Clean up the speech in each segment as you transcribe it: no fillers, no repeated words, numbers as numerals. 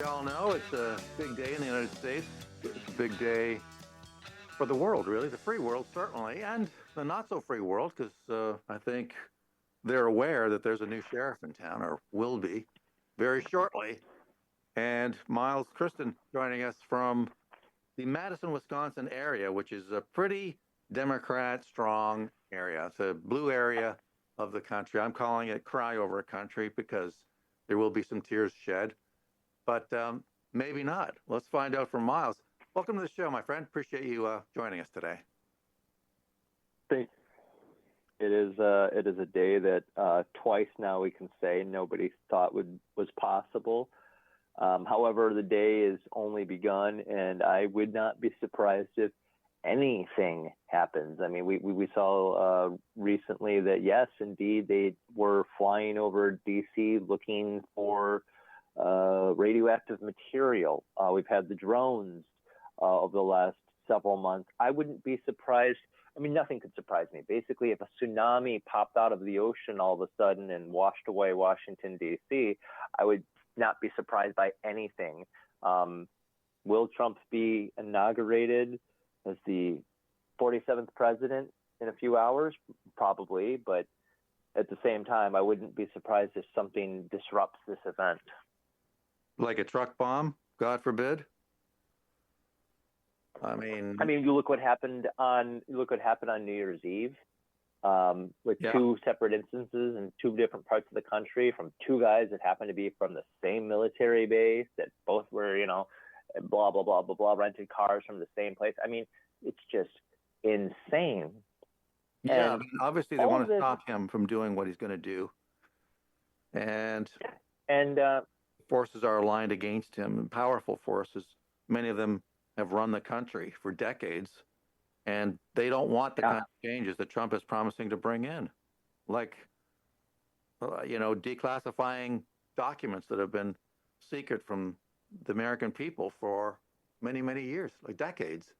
We all know it's a big day in the United States. It's a big day for the world, really, the free world, certainly, and the not so free world, because I think they're aware that there's a new sheriff in town, or will be very shortly. And Miles Kristen joining us from the Madison, Wisconsin area, which is a pretty Democrat strong area. It's a blue area of the country. I'm calling it cry over country because there will be some tears shed, but maybe not. Let's find out from Miles. Welcome to the show, my friend. Appreciate you joining us today. It is a day that twice now we can say nobody thought was possible. However, the day is only begun, and I would not be surprised if anything happens. I mean, we saw recently that yes, indeed, they were flying over DC looking for radioactive material. We've had the drones over the last several months. I wouldn't be surprised. I mean, nothing could surprise me. Basically, if a tsunami popped out of the ocean all of a sudden and washed away Washington, D.C., I would not be surprised by anything. Will Trump be inaugurated as the 47th president in a few hours? Probably, but at the same time, I wouldn't be surprised if something disrupts this event. Like a truck bomb, God forbid. I mean, you look what happened on New Year's Eve, with two separate instances in two different parts of the country from two guys that happened to be from the same military base that both were, blah blah blah blah blah, rented cars from the same place. I mean, it's just insane. Yeah, I mean, obviously they want to stop him from doing what he's going to do, and forces are aligned against him, powerful forces. Many of them have run the country for decades, and they don't want the kind of changes that Trump is promising to bring in, like, declassifying documents that have been secret from the American people for many, many years, like decades.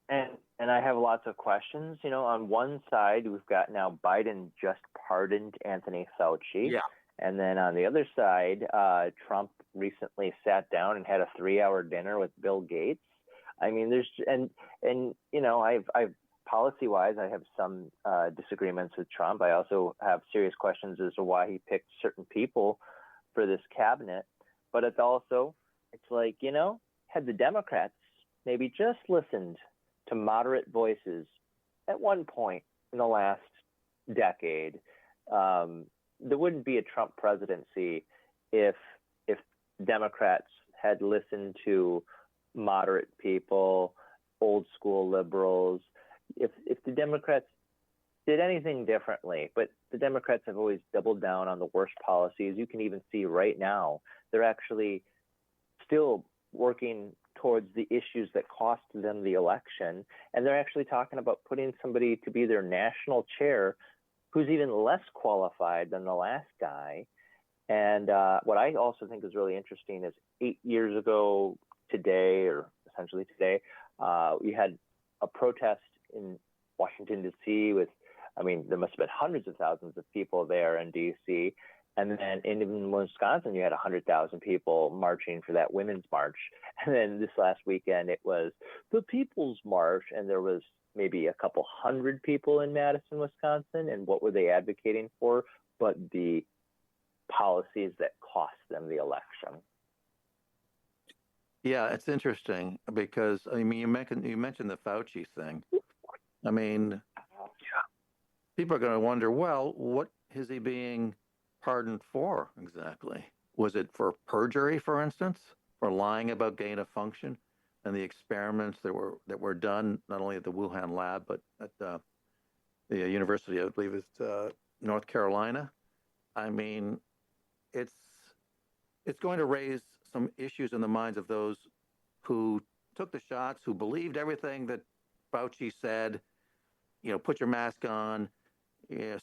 And I have lots of questions. On one side, we've got now Biden just pardoned Anthony Fauci. Yeah. And then on the other side, Trump recently sat down and had a 3-hour dinner with Bill Gates. I mean, I've policy-wise, I have some disagreements with Trump. I also have serious questions as to why he picked certain people for this cabinet. But it's like, had the Democrats maybe just listened to moderate voices at one point in the last decade, there wouldn't be a Trump presidency if Democrats had listened to moderate people, old school liberals. If the Democrats did anything differently, but the Democrats have always doubled down on the worst policies. You can even see right now they're actually still working towards the issues that cost them the election, and they're actually talking about putting somebody to be their national chair who's even less qualified than the last guy. And what I also think is really interesting is 8 years ago today, or essentially today, we had a protest in Washington, D.C. there must have been hundreds of thousands of people there in D.C. And then in Wisconsin, you had 100,000 people marching for that women's march. And then this last weekend, it was the People's March, and there was maybe a couple hundred people in Madison, Wisconsin. And what were they advocating for? But the policies that cost them the election. Yeah, it's interesting because, you mentioned the Fauci thing. I mean, people are going to wonder, well, what is he being pardoned for exactly? Was it for perjury, for instance, for lying about gain of function and the experiments that were done not only at the Wuhan lab but at the University, I believe it's North Carolina? I mean, it's going to raise some issues in the minds of those who took the shots, who believed everything that Fauci said. Put your mask on,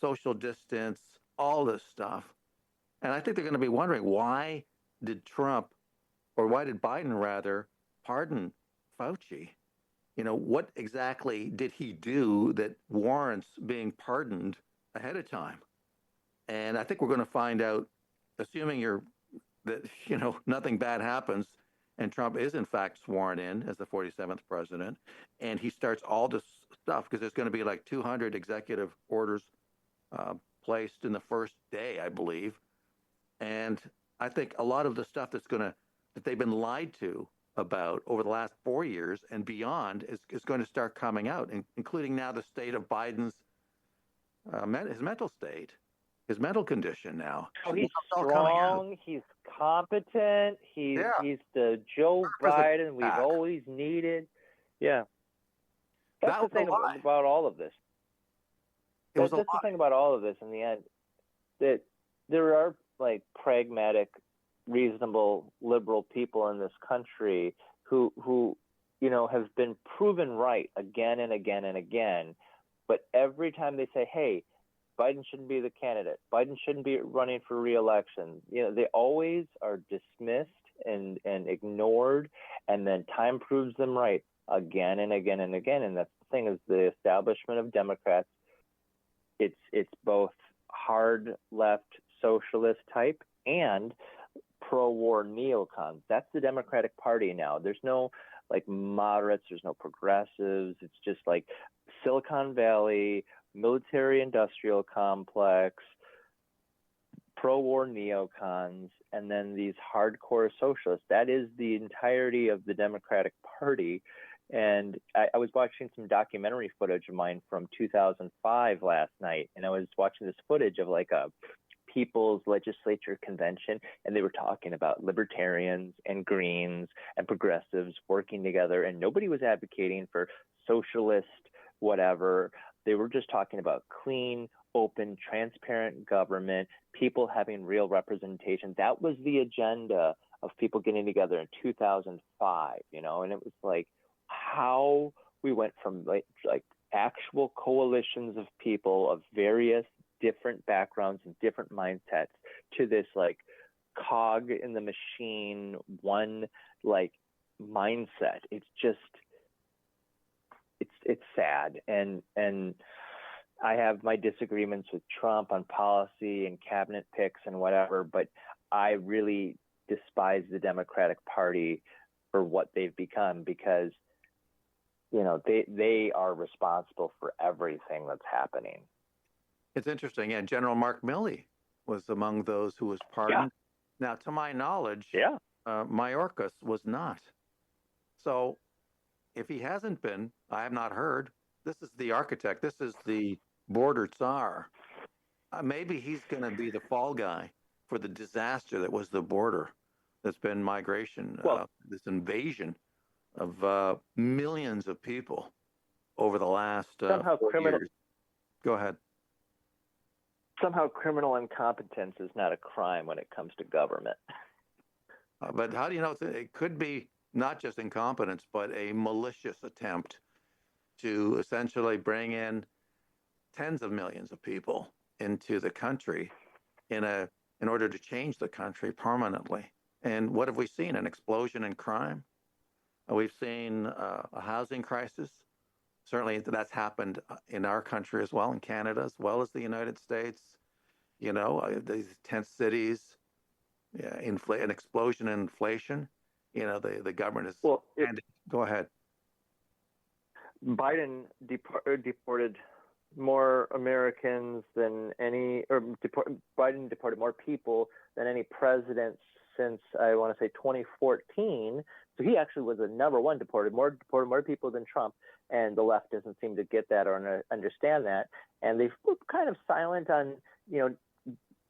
social distance, all this stuff. And I think they're going to be wondering, why did Biden rather pardon Fauci? What exactly did he do that warrants being pardoned ahead of time? And I think we're going to find out, assuming you're that, nothing bad happens and Trump is in fact sworn in as the 47th president, and he starts all this stuff because there's going to be like 200 executive orders uh, placed in the first day, I believe. And I think a lot of the stuff that they've been lied to about over the last 4 years and beyond is going to start coming out, including now the state of Biden's his mental state, his mental condition now. Oh, he's all coming out. strong. He's competent. Yeah. He's the Joe Biden we've always needed. Yeah. That's the thing about all of this. That's the thing about all of this in the end, that there are like pragmatic, reasonable, liberal people in this country who have been proven right again and again and again. But every time they say, hey, Biden shouldn't be the candidate, Biden shouldn't be running for re-election, they always are dismissed and ignored, and then time proves them right again and again and again. And that's the thing, is the establishment of Democrats, it's both hard left socialist type and pro-war neocons. That's the Democratic Party now. There's no like moderates, there's no progressives. It's just like Silicon Valley, military industrial complex, pro-war neocons, and then these hardcore socialists. That is the entirety of the Democratic Party. And I was watching some documentary footage of mine from 2005 last night, and I was watching this footage of like a People's Legislature convention, and they were talking about libertarians and Greens and progressives working together, and nobody was advocating for socialist whatever. They were just talking about clean, open, transparent government, people having real representation. That was the agenda of people getting together in 2005, and it was like how we went from like actual coalitions of people of various different backgrounds and different mindsets to this like cog in the machine, one like mindset. It's just, it's sad. And I have my disagreements with Trump on policy and cabinet picks and whatever, but I really despise the Democratic Party for what they've become, because they are responsible for everything that's happening. It's interesting. Yeah, General Mark Milley was among those who was pardoned. Yeah. Now, to my knowledge, Mayorkas was not. So if he hasn't been, I have not heard. This is the architect. This is the border czar. Maybe he's going to be the fall guy for the disaster that was the border. That's been migration, this invasion of millions of people over the last 4 years. Go ahead. Somehow criminal incompetence is not a crime when it comes to government. But how do you know? It could be not just incompetence, but a malicious attempt to essentially bring in tens of millions of people into the country in order to change the country permanently. And what have we seen? An explosion in crime. We've seen a housing crisis. Certainly that's happened in our country as well, in Canada as well as the United States. These tent cities, an explosion in inflation. The government is. Go ahead. Biden deported more Americans than Biden deported more people than any president since, I want to say, 2014. So he actually was the number one, deported more people than Trump. And the left doesn't seem to get that or understand that. And they've kind of silent on,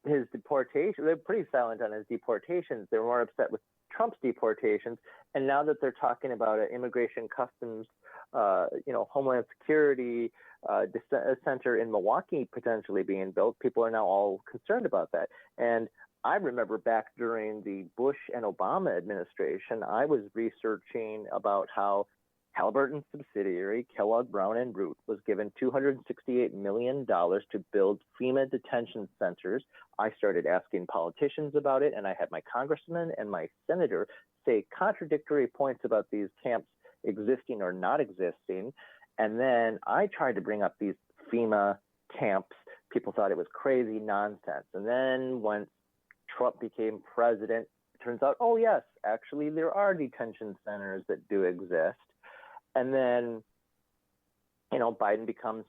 his deportation. They're pretty silent on his deportations. They're more upset with Trump's deportations. And now that they're talking about an immigration customs, Homeland Security center in Milwaukee potentially being built, people are now all concerned about that. And I remember back during the Bush and Obama administration, I was researching about how Halliburton subsidiary Kellogg Brown and Root was given $268 million to build FEMA detention centers. I started asking politicians about it, and I had my congressman and my senator say contradictory points about these camps existing or not existing. And then I tried to bring up these FEMA camps. People thought it was crazy nonsense. And then once Trump became president, turns out, oh yes, actually there are detention centers that do exist. And then, Biden becomes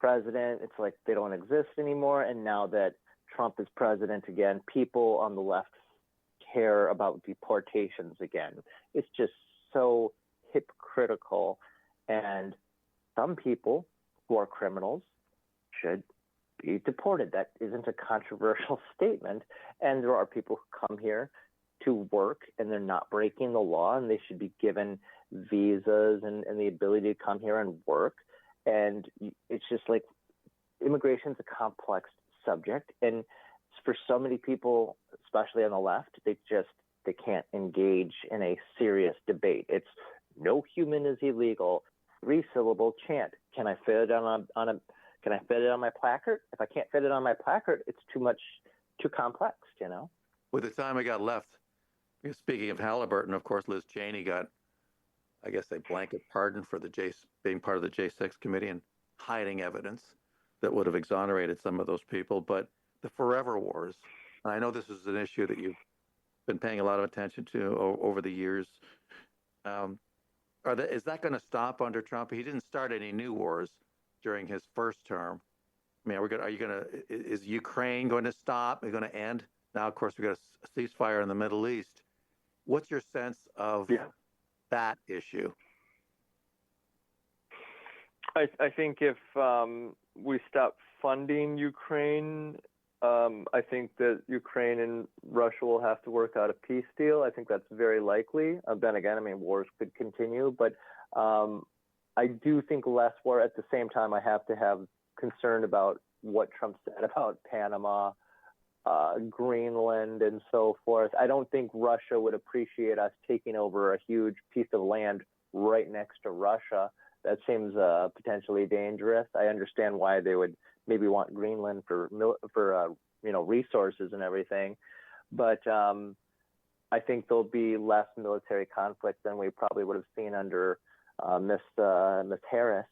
president. It's like they don't exist anymore. And now that Trump is president again, people on the left care about deportations again. It's just so hypocritical. And some people who are criminals should be deported. That isn't a controversial statement. And there are people who come here to work and they're not breaking the law, and they should be given visas and the ability to come here and work. And it's just like immigration is a complex subject. And for so many people, especially on the left, they can't engage in a serious debate. It's no human is illegal, 3-syllable chant. Can I fit it can I fit it on my placard? If I can't fit it on my placard, it's too complex, With the time I got left, speaking of Halliburton, of course, Liz Cheney got, I guess, a blanket pardon for being part of the J6 committee and hiding evidence that would have exonerated some of those people. But the forever wars, and I know this is an issue that you've been paying a lot of attention to over the years. Is that going to stop under Trump? He didn't start any new wars during his first term. I mean, is Ukraine going to stop? Are you going to end? Now, of course, we've got a ceasefire in the Middle East. What's your sense of that issue? I think if we stop funding Ukraine, I think that Ukraine and Russia will have to work out a peace deal. I think that's very likely. Then again, I mean, wars could continue, but I do think less war. At the same time, I have to have concern about what Trump said about Panama, Greenland, and so forth. I don't think Russia would appreciate us taking over a huge piece of land right next to Russia. That seems potentially dangerous. I understand why they would maybe want Greenland for resources and everything, but I think there'll be less military conflict than we probably would have seen under Miss Harris.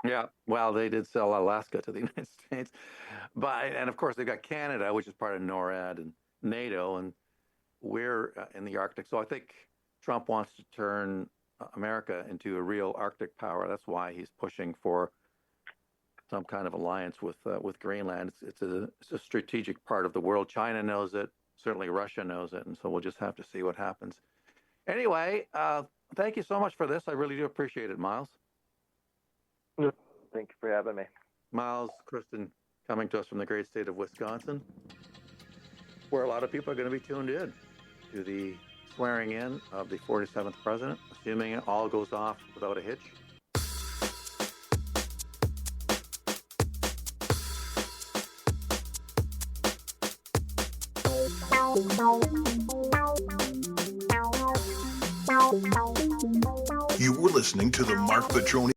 Yeah, well, they did sell Alaska to the United States, and of course they've got Canada, which is part of NORAD and NATO, and we're in the Arctic. So I think Trump wants to turn America into a real Arctic power. That's why he's pushing for some kind of alliance with Greenland. It's a strategic part of the world. China knows it. Certainly Russia knows it. And so we'll just have to see what happens. Anyway, thank you so much for this. I really do appreciate it, Miles. Thank you for having me. Miles Christen coming to us from the great state of Wisconsin, where a lot of people are going to be tuned in to the swearing in of the 47th president, assuming it all goes off without a hitch. You were listening to the Mark Petroni